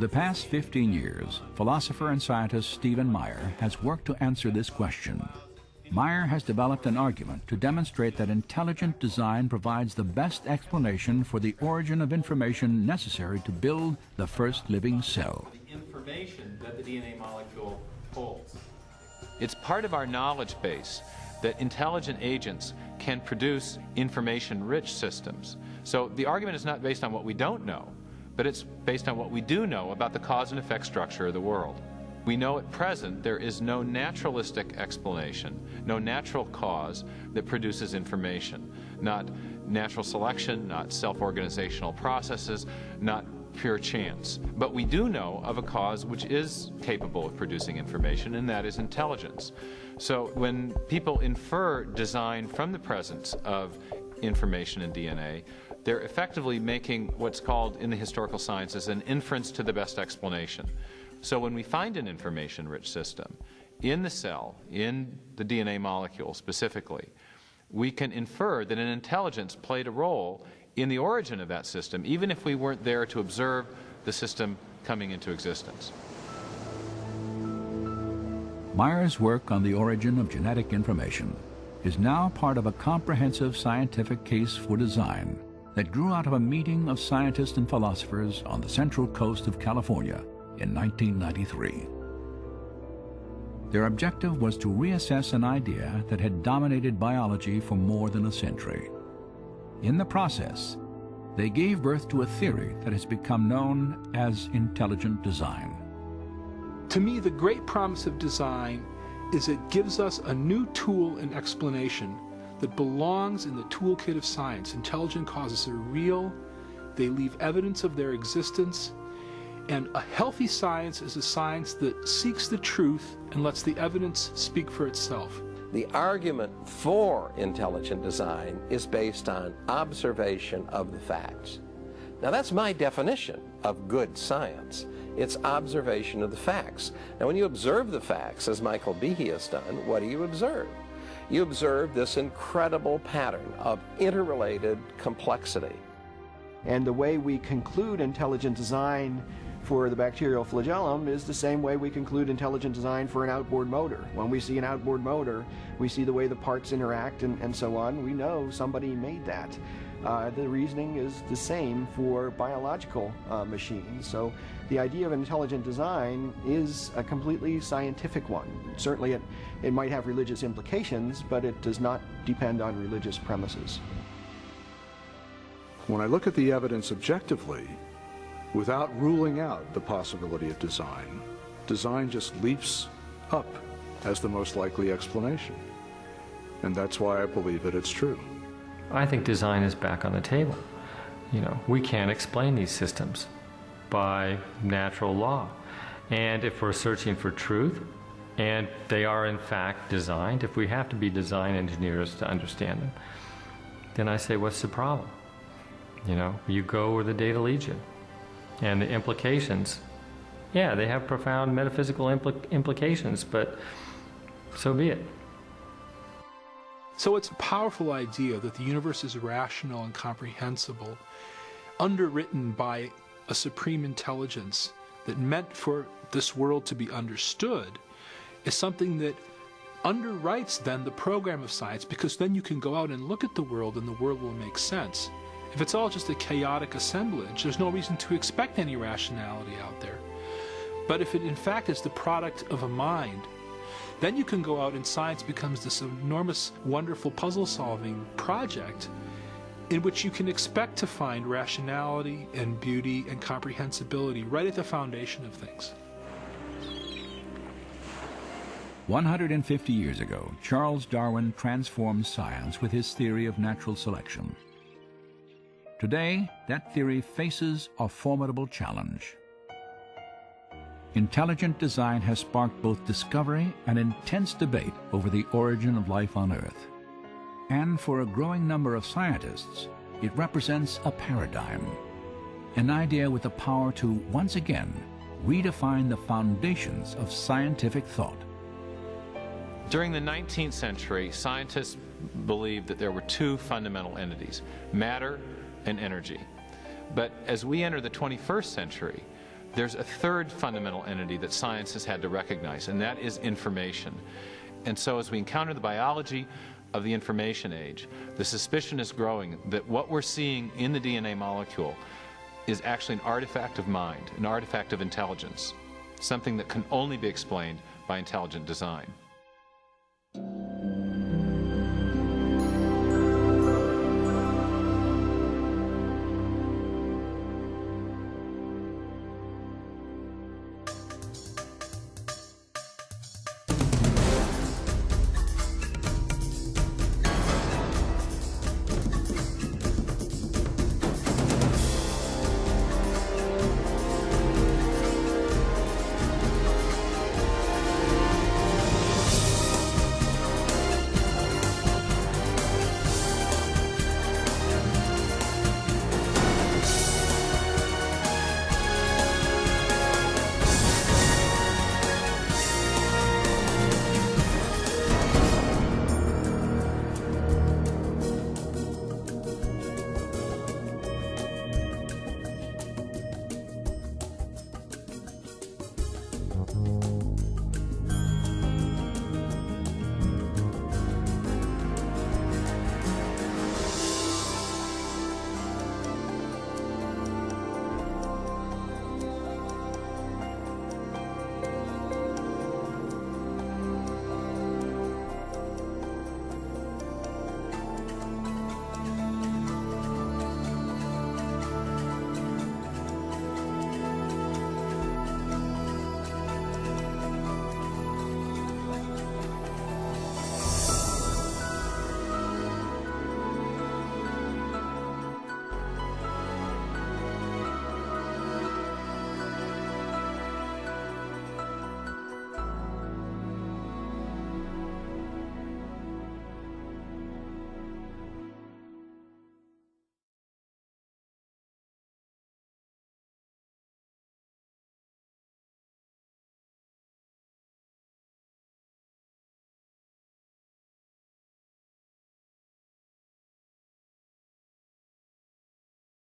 the past 15 years, philosopher and scientist Stephen Meyer has worked to answer this question. Meyer has developed an argument to demonstrate that intelligent design provides the best explanation for the origin of information necessary to build the first living cell. The information that the DNA molecule holds. It's part of our knowledge base that intelligent agents can produce information-rich systems. So the argument is not based on what we don't know, but it's based on what we do know about the cause and effect structure of the world. We know at present there is no naturalistic explanation, no natural cause that produces information. Not natural selection, not self-organizational processes, not pure chance. But we do know of a cause which is capable of producing information, and that is intelligence. So when people infer design from the presence of information in DNA, they're effectively making what's called in the historical sciences an inference to the best explanation. So when we find an information-rich system in the cell, in the DNA molecule specifically, we can infer that an intelligence played a role in the origin of that system, even if we weren't there to observe the system coming into existence. Meyer's work on the origin of genetic information is now part of a comprehensive scientific case for design that grew out of a meeting of scientists and philosophers on the central coast of California in 1993. Their objective was to reassess an idea that had dominated biology for more than a century. In the process, they gave birth to a theory that has become known as intelligent design. To me, the great promise of design is it gives us a new tool and explanation that belongs in the toolkit of science. Intelligent causes are real, they leave evidence of their existence, and a healthy science is a science that seeks the truth and lets the evidence speak for itself. The argument for intelligent design is based on observation of the facts. Now that's my definition of good science. It's observation of the facts. Now when you observe the facts, as Michael Behe has done, what do you observe? You observe this incredible pattern of interrelated complexity. And the way we conclude intelligent design for the bacterial flagellum is the same way we conclude intelligent design for an outboard motor. When we see an outboard motor, we see the way the parts interact and so on. We know somebody made that. The reasoning is the same for biological machines. So the idea of intelligent design is a completely scientific one. Certainly it might have religious implications, but it does not depend on religious premises. When I look at the evidence objectively, without ruling out the possibility of design, design just leaps up as the most likely explanation. And that's why I believe that it's true. I think design is back on the table. You know, we can't explain these systems by natural law. And if we're searching for truth, and they are in fact designed, if we have to be design engineers to understand them, then I say, what's the problem? You know, you go where the data leads you. And the implications, yeah, they have profound metaphysical implications, but so be it. So it's a powerful idea that the universe is rational and comprehensible, underwritten by a supreme intelligence that meant for this world to be understood, is something that underwrites then the program of science, because then you can go out and look at the world and the world will make sense. If it's all just a chaotic assemblage, there's no reason to expect any rationality out there. But if it in fact is the product of a mind, then you can go out and science becomes this enormous, wonderful puzzle-solving project in which you can expect to find rationality and beauty and comprehensibility right at the foundation of things. 150 years ago, Charles Darwin transformed science with his theory of natural selection. Today, that theory faces a formidable challenge. Intelligent design has sparked both discovery and intense debate over the origin of life on Earth. And for a growing number of scientists, it represents a paradigm, an idea with the power to, once again, redefine the foundations of scientific thought. During the 19th century, scientists believed that there were two fundamental entities, matter and energy. But as we enter the 21st century, there's a third fundamental entity that science has had to recognize, and that is information. And so as we encounter the biology of the information age, the suspicion is growing that what we're seeing in the DNA molecule is actually an artifact of mind, an artifact of intelligence, something that can only be explained by intelligent design.